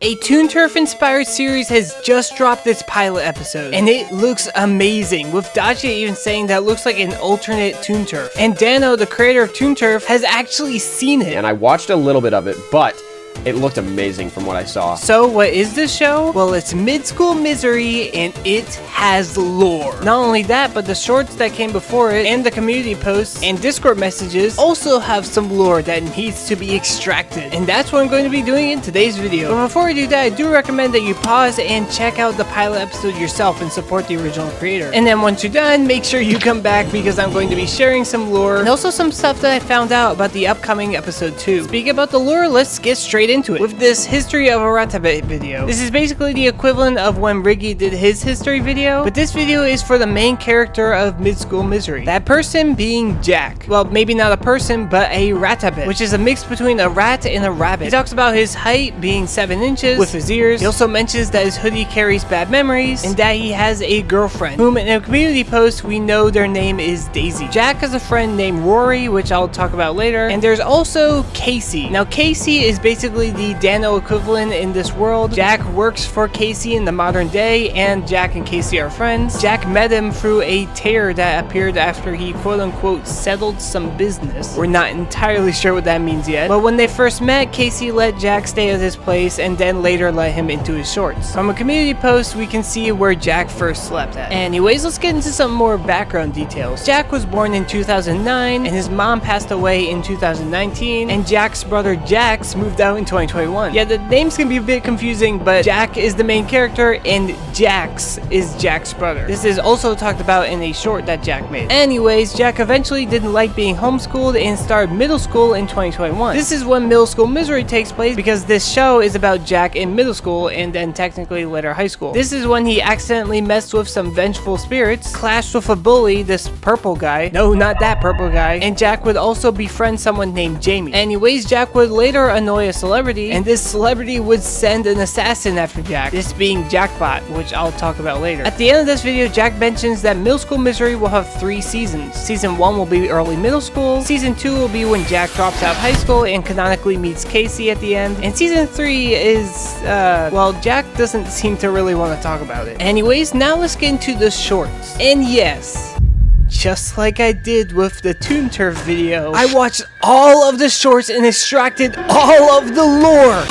A Toon Turf inspired series has just dropped its pilot episode, and it looks amazing, with Dacia even saying that it looks like an alternate Toon Turf. And Danno, the creator of Toon Turf, has actually seen it. And I watched a little bit of it, but it looked amazing from what I saw. So what is this show? Well, it's mid-school misery, and it has lore. Not only that, but the shorts that came before it, and the community posts, and Discord messages also have some lore that needs to be extracted. And that's what I'm going to be doing in today's video. But before I do that, I do recommend that you pause and check out the pilot episode yourself and support the original creator. And then once you're done, make sure you come back because I'm going to be sharing some lore, and also some stuff that I found out about the upcoming episode 2. Speaking about the lore, let's get straight into it with this History of a Ratabit video. This is basically the equivalent of when Riggy did his history video, but this video is for the main character of Mid-School Misery. That person being Jack. Well, maybe not a person, but a Ratabit, which is a mix between a rat and a rabbit. He talks about his height being 7 inches with his ears. He also mentions that his hoodie carries bad memories and that he has a girlfriend, whom in a community post we know their name is Daisy. Jack has a friend named Rory, which I'll talk about later, and there's also Casey. Now Casey is basically the Danno equivalent in this world. Jack works for Casey in the modern day, and Jack and Casey are friends. Jack met him through a tear that appeared after he quote-unquote settled some business. We're not entirely sure what that means yet, but when they first met, Casey let Jack stay at his place and then later let him into his shorts. From a community post, we can see where Jack first slept at. Anyways, let's get into some more background details. Jack was born in 2009, and his mom passed away in 2019, and Jack's brother Jax moved out in 2021. Yeah, the names can be a bit confusing, but Jack is the main character and Jax is Jack's brother. This is also talked about in a short that Jack made. Anyways, Jack eventually didn't like being homeschooled and started middle school in 2021. This is when Middle School Misery takes place because this show is about Jack in middle school and then technically later high school. This is when he accidentally messed with some vengeful spirits, clashed with a bully, this purple guy. No, not that purple guy. And Jack would also befriend someone named Jamie. Anyways, Jack would later annoy a celebrity, and this celebrity would send an assassin after Jack, this being Jackbot, which I'll talk about later. At the end of this video, Jack mentions that Middle School Misery will have 3 seasons. Season 1 will be early middle school, Season 2 will be when Jack drops out of high school and canonically meets Casey at the end, and Season 3 is, well, Jack doesn't seem to really want to talk about it. Anyways, now let's get into the shorts. And yes, just like I did with the Toon Turf video, I watched all of the shorts and extracted all of the lore.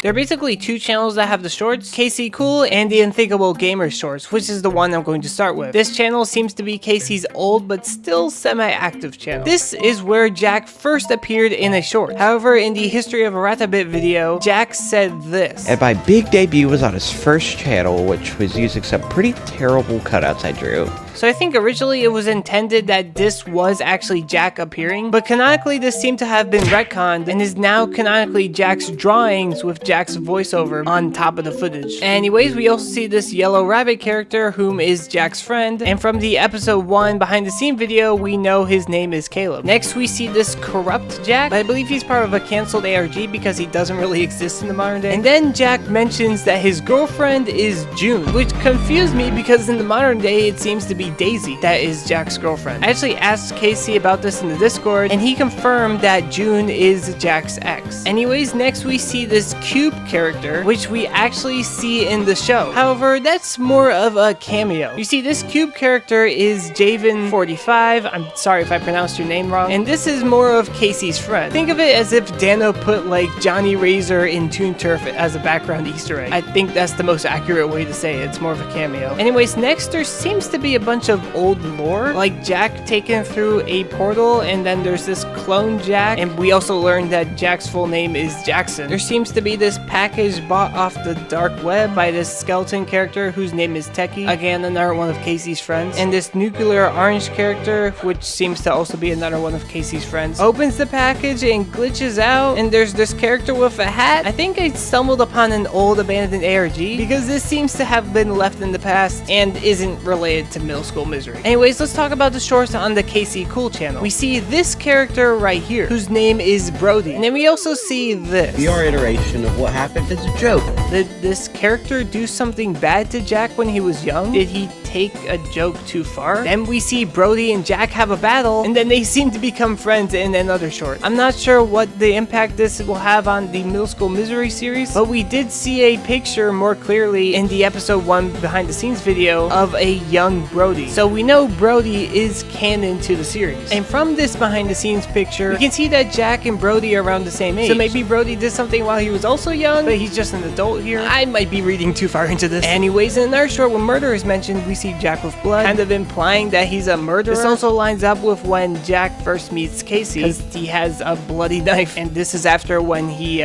There are basically 2 channels that have the shorts, Casey Cool and the Unthinkable Gamer shorts, which is the one I'm going to start with. This channel seems to be Casey's old but still semi-active channel. This is where Jack first appeared in a short. However, in the History of a Ratabit video, Jack said this. And my big debut was on his first channel, which was using some pretty terrible cutouts I drew. So I think originally it was intended that this was actually Jack appearing, but canonically this seemed to have been retconned and is now canonically Jack's drawings with Jack's voiceover on top of the footage. Anyways, we also see this yellow rabbit character whom is Jack's friend, and from the episode 1 behind the scene video, we know his name is Caleb. Next we see this corrupt Jack, but I believe he's part of a cancelled ARG because he doesn't really exist in the modern day. And then Jack mentions that his girlfriend is June, which confused me because in the modern day it seems to be Daisy that is Jack's girlfriend. I actually asked Casey about this in the Discord, and he confirmed that June is Jack's ex. Anyways, next we see this cube character, which we actually see in the show. However, that's more of a cameo. You see, this cube character is Javen45. I'm sorry if I pronounced your name wrong. And this is more of Casey's friend. Think of it as if Danno put like Johnny Razor in Toon Turf as a background Easter egg. I think that's the most accurate way to say it. It's more of a cameo. Anyways, next there seems to be a bunch of old lore, like Jack taken through a portal, and then there's this clone Jack, and we also learned that Jack's full name is Jackson. There seems to be this package bought off the dark web by this skeleton character whose name is Techie, again another one of Casey's friends, and this nuclear orange character, which seems to also be another one of Casey's friends, opens the package and glitches out, and there's this character with a hat. I think I stumbled upon an old abandoned ARG because this seems to have been left in the past and isn't related to Middle School Misery. Anyways, let's talk about the shorts on the Casey Cool channel. We see this character right here, whose name is Brody. And then we also see this. Your iteration of what happened as a joke. Did this character do something bad to Jack when he was young? Did he take take a joke too far. Then we see Brody and Jack have a battle, and then they seem to become friends in another short. I'm not sure what the impact this will have on the Middle School Misery series, but we did see a picture more clearly in the episode 1 behind the scenes video of a young Brody. So we know Brody is canon to the series. And from this behind the scenes picture, we can see that Jack and Brody are around the same age. So maybe Brody did something while he was also young, but he's just an adult here. I might be reading too far into this. Anyways, in our short, when murder is mentioned, we see Jack with blood, kind of implying that he's a murderer. This also lines up with when Jack first meets Casey, because he has a bloody knife, and this is after when he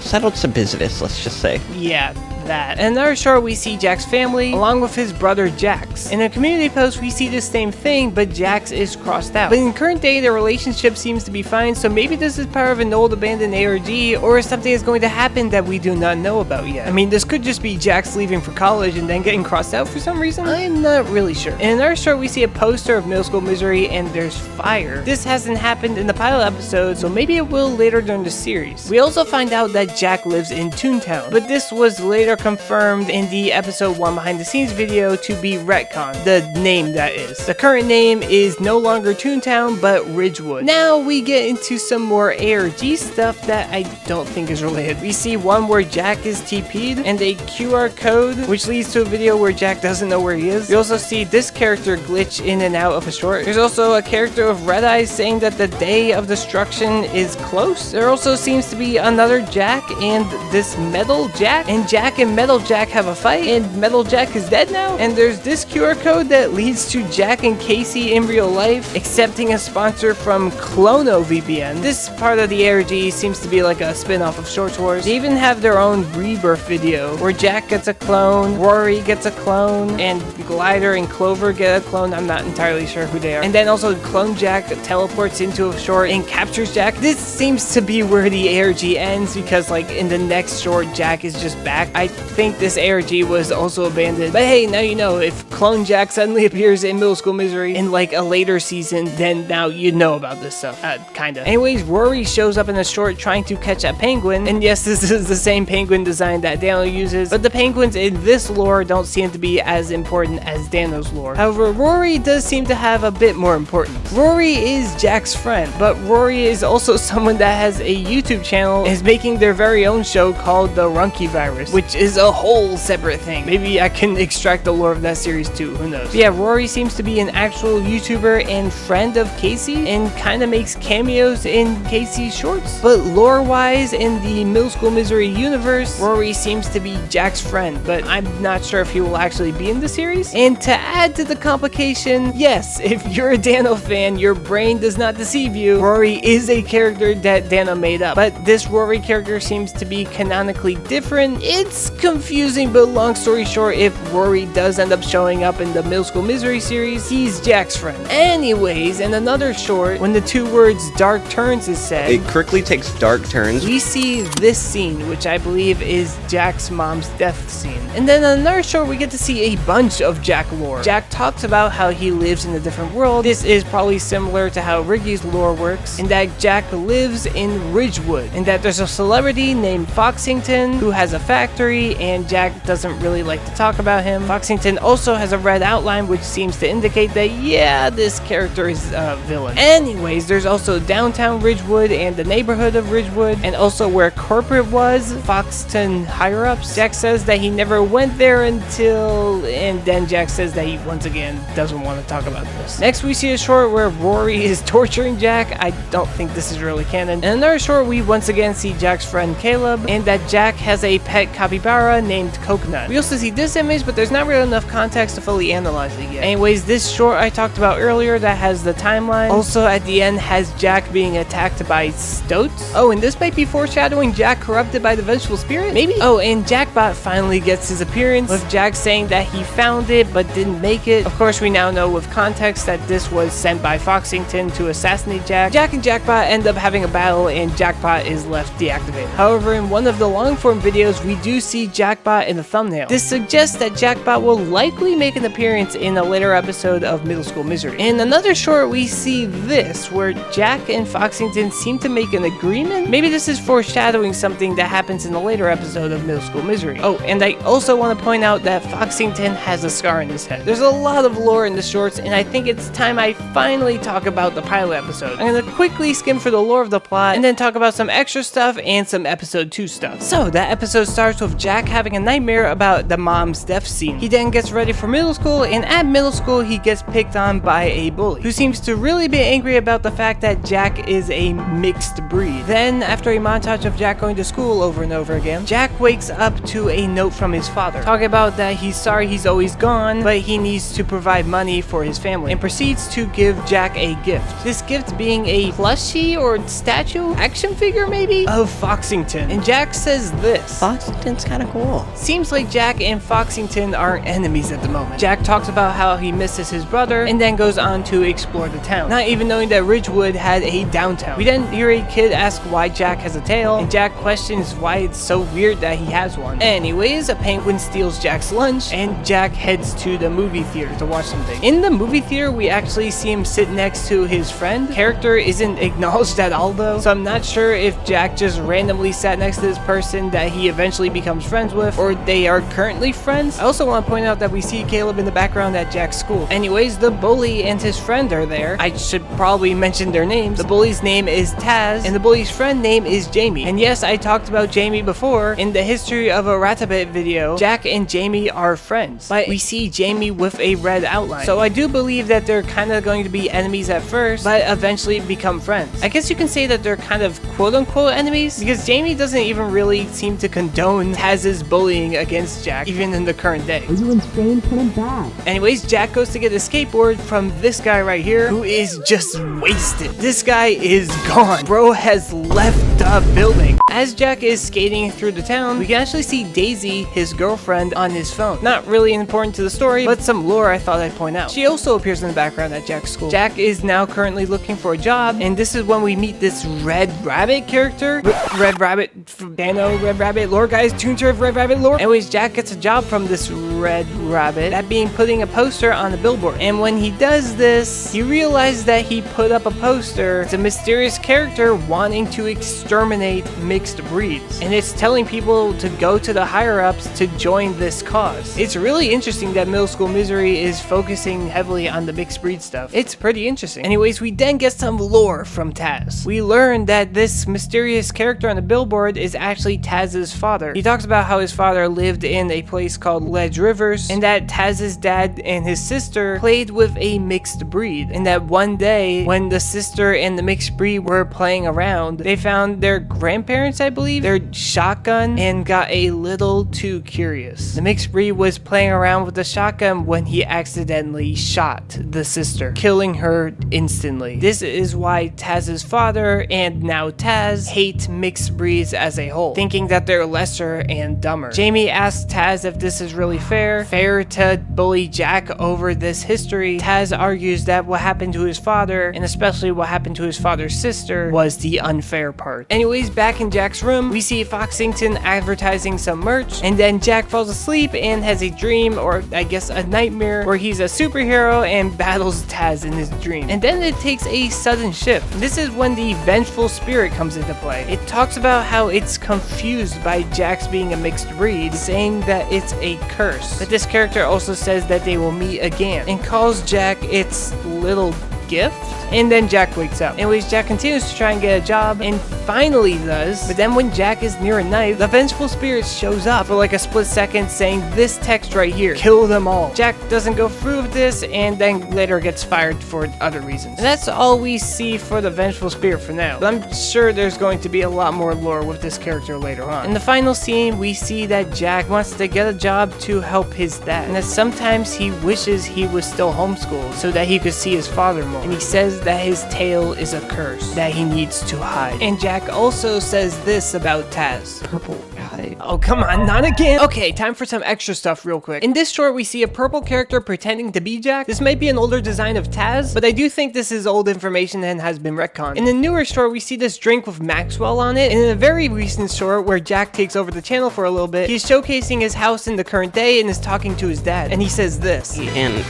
settled some business, let's just say. Yeah, that. In our short, we see Jack's family along with his brother Jax. In a community post, we see the same thing, but Jax is crossed out. But in current day, their relationship seems to be fine, so maybe this is part of an old abandoned ARG, or something is going to happen that we do not know about yet. I mean, this could just be Jax leaving for college and then getting crossed out for some reason. I'm not really sure. In our short, we see a poster of Middle School Misery, and there's fire. This hasn't happened in the pilot episode, so maybe it will later during the series. We also find out that Jack lives in Toontown, but this was later confirmed in the episode 1 behind the scenes video to be retcon, the name that is. The current name is no longer Toontown, but Ridgewood. Now we get into some more ARG stuff that I don't think is related. We see one where Jack is TP'd and a QR code, which leads to a video where Jack doesn't know where he is. We also see this character glitch in and out of a short. There's also a character with red eyes saying that the day of destruction is close. There also seems to be another Jack and this Metal Jack, and Jack and Metal Jack have a fight, and Metal Jack is dead now. And there's this QR code that leads to Jack and Casey in real life accepting a sponsor from Clono VPN. This part of the ARG seems to be like a spin-off of Short Wars. They even have their own rebirth video where Jack gets a clone, Rory gets a clone, and Glider and Clover get a clone. I'm not entirely sure who they are. And then also Clone Jack teleports into a short and captures Jack. This seems to be where the ARG ends, because like in the next short, Jack is just back. I think this ARG was also abandoned. But hey, now you know, if Clone Jack suddenly appears in Middle School Misery in like a later season, then now you know about this stuff. Kinda. Anyways, Rory shows up in a short trying to catch a penguin. And yes, this is the same penguin design that Danno uses, but the penguins in this lore don't seem to be as important as Danno's lore. However, Rory does seem to have a bit more importance. Rory is Jack's friend, but Rory is also someone that has a YouTube channel and is making their very own show called the Runky Virus, which is a whole separate thing. Maybe I can extract the lore of that series too, who knows. But yeah, Rory seems to be an actual YouTuber and friend of Casey, and kind of makes cameos in Casey's shorts. But lore-wise, in the Middle School Misery universe, Rory seems to be Jack's friend, but I'm not sure if he will actually be in the series. And to add to the complication, yes, if you're a Danno fan, your brain does not deceive you. Rory is a character that Danno made up, but this Rory character seems to be canonically different. It's confusing, but long story short, if Rory does end up showing up in the Middle School Misery series, he's Jack's friend. Anyways, in another short, when the two words dark turns is said, It quickly takes dark turns. we see this scene, which I believe is Jack's mom's death scene. And then in another short, we get to see a bunch of Jack lore. Jack talks about how he lives in a different world. This is probably similar to how Riggy's lore works, in that Jack lives in Ridgewood, and that there's a celebrity named Foxington who has a factory, and Jack doesn't really like to talk about him. Foxington also has a red outline, which seems to indicate that, yeah, this character is a villain. Anyways, there's also downtown Ridgewood and the neighborhood of Ridgewood, and also where corporate was, Foxton higher-ups. Jack says that he never went there until... and then Jack says that he, once again, doesn't want to talk about this. Next, we see a short where Rory is torturing Jack. I don't think this is really canon. In another short, we once again see Jack's friend Caleb, and that Jack has a pet capybara named Coconut. We also see this image, but there's not really enough context to fully analyze it yet. Anyways, this short I talked about earlier that has the timeline, also at the end has Jack being attacked by stoats. Oh, and this might be foreshadowing Jack corrupted by the vengeful spirit? Maybe? Oh, and Jackbot finally gets his appearance, with Jack saying that he found it but didn't make it. Of course, we now know with context that this was sent by Foxington to assassinate Jack. Jack and Jackbot end up having a battle, and Jackbot is left deactivated. However, in one of the long form videos, we do see see Jackbot in the thumbnail. This suggests that Jackbot will likely make an appearance in a later episode of Middle School Misery. In another short, we see this, where Jack and Foxington seem to make an agreement. Maybe this is foreshadowing something that happens in a later episode of Middle School Misery. Oh, and I also want to point out that Foxington has a scar in his head. There's a lot of lore in the shorts, and I think it's time I finally talk about the pilot episode. I'm gonna quickly skim for the lore of the plot, and then talk about some extra stuff and some episode 2 stuff. So, that episode starts with Jack having a nightmare about the mom's death scene. He then gets ready for middle school, and at middle school, he gets picked on by a bully, who seems to really be angry about the fact that Jack is a mixed breed. Then, after a montage of Jack going to school over and over again, Jack wakes up to a note from his father, talking about that he's sorry he's always gone, but he needs to provide money for his family, and proceeds to give Jack a gift. This gift being a plushie or statue, action figure maybe, of Foxington. And Jack says this: Foxington's kind of cool. Seems like Jack and Foxington aren't enemies at the moment. Jack talks about how he misses his brother, and then goes on to explore the town, not even knowing that Ridgewood had a downtown. We then hear a kid ask why Jack has a tail, and Jack questions why it's so weird that he has one. Anyways, a penguin steals Jack's lunch, and Jack heads to the movie theater to watch something. In the movie theater, we actually see him sit next to his friend. Character isn't acknowledged at all though, so I'm not sure if Jack just randomly sat next to this person that he eventually becomes friends with, or they are currently friends. I also want to point out that we see Caleb in the background at Jack's school. Anyways, the bully and his friend are there. I should probably mention their names. The bully's name is Taz, and the bully's friend name is Jamie. And yes, I talked about Jamie before in the History of a Ratabit video. Jack and Jamie are friends, but we see Jamie with a red outline. So I do believe that they're kind of going to be enemies at first, but eventually become friends. I guess you can say that they're kind of quote-unquote enemies, because Jamie doesn't even really seem to condone Taz's bullying against Jack, even in the current day. Are you insane? Put him back. Anyways, Jack goes to get a skateboard from this guy right here, who is just wasted. This guy is gone. Bro has left the building. As Jack is skating through the town, we can actually see Daisy, his girlfriend, on his phone. Not really important to the story, but some lore I thought I'd point out. She also appears in the background at Jack's school. Jack is now currently looking for a job, and this is when we meet this Red Rabbit character. Red Rabbit from Danno, Red Rabbit lore, guys. Toon Turf, Red Rabbit lore. Anyways, Jack gets a job from this Red Rabbit, that being putting a poster on the billboard. And when he does this, he realizes that he put up a poster. It's a mysterious character wanting to exterminate mixed breeds, and it's telling people to go to the higher-ups to join this cause. It's really interesting that Middle School Misery is focusing heavily on the mixed breed stuff. It's pretty interesting. Anyways, we then get some lore from Taz. We learn that this mysterious character on the billboard is actually Taz's father. He talks about how his father lived in a place called Ledge Rivers, and that Taz's dad and his sister played with a mixed breed, and that one day when the sister and the mixed breed were playing around, they found their grandparents, I believe, their shotgun, and got a little too curious. The mixed breed was playing around with the shotgun when he accidentally shot the sister, killing her instantly. This is why Taz's father and now Taz hate mixed breeds as a whole, thinking that they're lesser and dumber. Jamie asks Taz if this is really fair to bully Jack over this history. Taz argues that what happened to his father, and especially what happened to his father's sister, was the unfair part. Anyways, back in Jack's room, we see Foxington advertising some merch, and then Jack falls asleep and has a dream, or I guess a nightmare, where he's a superhero and battles Taz in his dream. And then it takes a sudden shift. This is when the vengeful spirit comes into play. It talks about how it's confused by Jack's being a mixed breed, saying that it's a curse. But this character also says that they will meet again, and calls Jack its little gift. And then Jack wakes up. Anyways, Jack continues to try and get a job, and finally does. But then when Jack is near a knife, the vengeful spirit shows up for like a split second, saying this text right here: kill them all. Jack doesn't go through with this, and then later gets fired for other reasons. And that's all we see for the vengeful spirit for now, but I'm sure there's going to be a lot more lore with this character later on. In the final scene, we see that Jack wants to get a job to help his dad, and that sometimes he wishes he was still homeschooled so that he could see his father more. And he says that his tail is a curse that he needs to hide. And Jack also says this about Taz: Purple guy. Oh, come on, not again. Okay, time for some extra stuff real quick. In this short, we see a purple character pretending to be Jack. This might be an older design of Taz, but I do think this is old information and has been retconned. In the newer short, we see this drink with Maxwell on it. And in a very recent short, where Jack takes over the channel for a little bit, he's showcasing his house in the current day and is talking to his dad. And he says this. And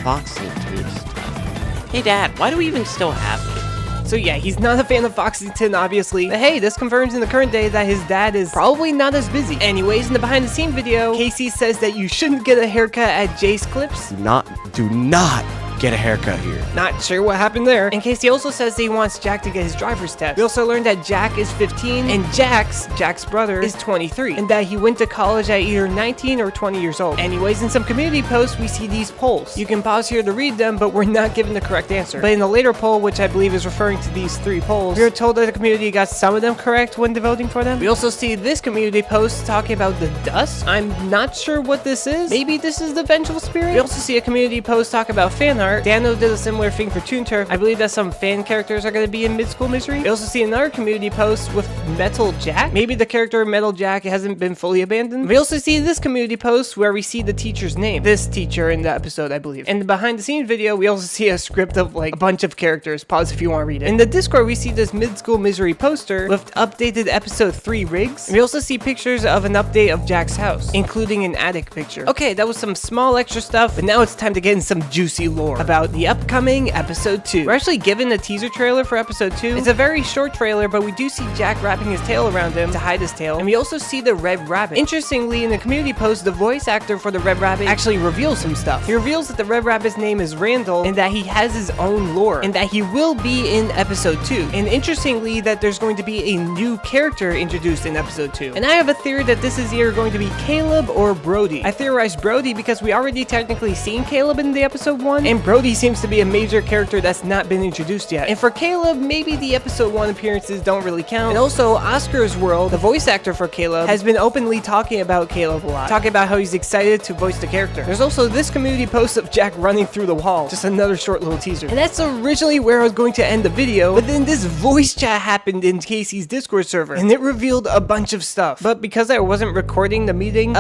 Foxington stuff. Hey Dad, why do we even still have it? So yeah, he's not a fan of Foxington, obviously. But hey, this confirms in the current day that his dad is probably not as busy. Anyways, in the behind the scene video, Casey says that you shouldn't get a haircut at Jace Clips. Do not get a haircut here. Not sure what happened there. And Casey also says that he wants Jack to get his driver's test. We also learned that Jack is 15 and Jack's brother, is 23. And that he went to college at either 19 or 20 years old. Anyways, in some community posts, we see these polls. You can pause here to read them, but we're not given the correct answer. But in the later poll, which I believe is referring to these 3 polls, we are told that the community got some of them correct when voting for them. We also see this community post talking about the dust. I'm not sure what this is. Maybe this is the vengeful spirit? We also see a community post talk about fan art. Danno did a similar thing for Toon Turf. I believe that some fan characters are going to be in Mid-School Misery. We also see another community post with Metal Jack. Maybe the character Metal Jack hasn't been fully abandoned. We also see this community post where we see the teacher's name. This teacher in the episode, I believe. In the behind the scenes video, we also see a script of like a bunch of characters. Pause if you want to read it. In the Discord, we see this Mid-School Misery poster with updated episode 3 rigs. We also see pictures of an update of Jack's house, including an attic picture. Okay, that was some small extra stuff, but now it's time to get in some juicy lore about the upcoming episode 2. We're actually given a teaser trailer for episode 2. It's a very short trailer, but we do see Jack wrapping his tail around him to hide his tail, and we also see the Red Rabbit. Interestingly, in the community post, the voice actor for the Red Rabbit actually reveals some stuff. He reveals that the Red Rabbit's name is Randall, and that he has his own lore, and that he will be in episode 2. And interestingly, that there's going to be a new character introduced in episode 2. And I have a theory that this is either going to be Caleb or Brody. I theorized Brody because we already technically seen Caleb in the episode 1, and Brody seems to be a major character that's not been introduced yet. And for Caleb, maybe the episode 1 appearances don't really count. And also, Oscar's World, the voice actor for Caleb, has been openly talking about Caleb a lot, talking about how he's excited to voice the character. There's also this community post of Jack running through the wall, just another short little teaser. And that's originally where I was going to end the video, but then this voice chat happened in Casey's Discord server, and it revealed a bunch of stuff. But because I wasn't recording the meeting,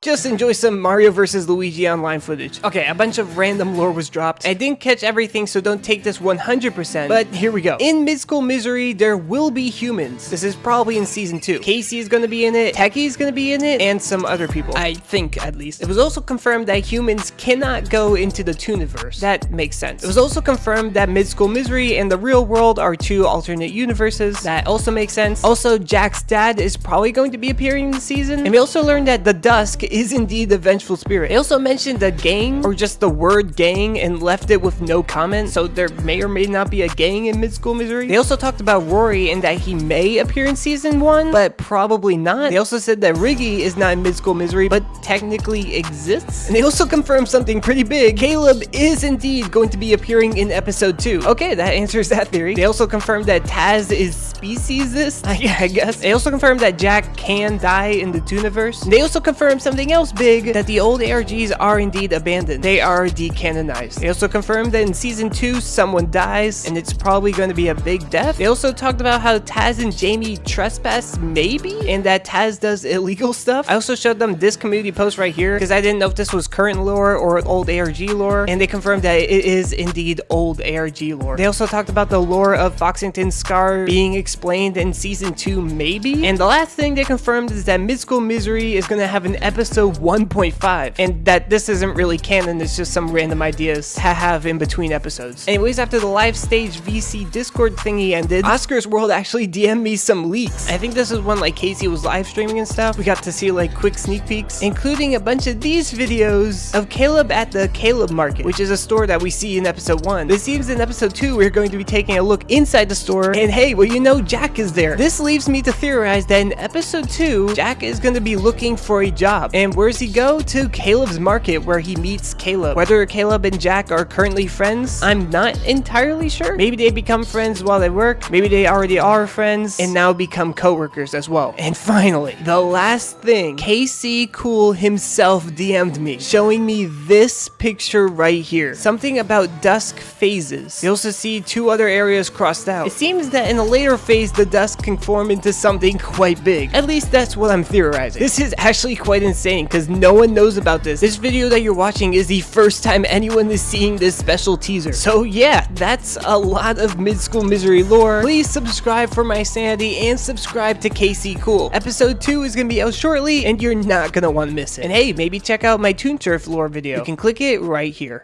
just enjoy some Mario vs. Luigi online footage. Okay, a bunch of random lore was dropped. I didn't catch everything, so don't take this 100%, but here we go. In Mid-School Misery, there will be humans. This is probably in season 2. Casey is gonna be in it, Techie is gonna be in it, and some other people. I think, at least. It was also confirmed that humans cannot go into the Tooniverse. That makes sense. It was also confirmed that Mid-School Misery and the real world are 2 alternate universes. That also makes sense. Also, Jack's dad is probably going to be appearing in the season. And we also learned that the Dusk is indeed the vengeful spirit. They also mentioned the gang, or just the word gang, and left it with no comment, so there may or may not be a gang in Mid-School Misery. They also talked about Rory and that he may appear in season 1, but probably not. They also said that Riggy is not in Mid-School Misery, but technically exists. And they also confirmed something pretty big. Caleb is indeed going to be appearing in episode 2. Okay, that answers that theory. They also confirmed that Taz is speciesist, I guess. They also confirmed that Jack can die in the Tooniverse. They also confirmed something else big, that the old ARGs are indeed abandoned. They are decanonized. They also confirmed that in season 2 someone dies, and it's probably going to be a big death. They also talked about how Taz and Jamie trespass, maybe, and that Taz does illegal stuff. I also showed them this community post right here because I didn't know if this was current lore or old ARG lore, and they confirmed that it is indeed old ARG lore. They also talked about the lore of Foxington's Scar being explained in season 2, maybe. And the last thing they confirmed is that Mid-School Misery is going to have an episode 1.5, and that this isn't really canon, it's just some random ideas to have in between episodes. Anyways, after the live stage VC Discord thingy ended, Oscar's World actually DM'd me some leaks. I think this is when like Casey was live streaming and stuff. We got to see like quick sneak peeks, including a bunch of these videos of Caleb at the Caleb Market, which is a store that we see in episode 1. It seems in episode 2 we're going to be taking a look inside the store, and hey, well, you know, Jack is there. This leaves me to theorize that in episode 2 Jack is going to be looking for a job, And where's he go? To Caleb's market, where he meets Caleb. Whether Caleb and Jack are currently friends, I'm not entirely sure. Maybe they become friends while they work. Maybe they already are friends and now become co-workers as well. And finally, the last thing, KC Cool himself DM'd me, showing me this picture right here. Something about dusk phases. You also see 2 other areas crossed out. It seems that in a later phase, the dusk can form into something quite big. At least that's what I'm theorizing. This is actually quite insane because no one knows about this. This video that you're watching is the first time anyone is seeing this special teaser. So yeah, that's a lot of mid-school misery lore. Please subscribe for my sanity and subscribe to KC Cool. Episode 2 is gonna be out shortly and you're not gonna want to miss it. And hey, maybe check out my Toon Turf lore video. You can click it right here.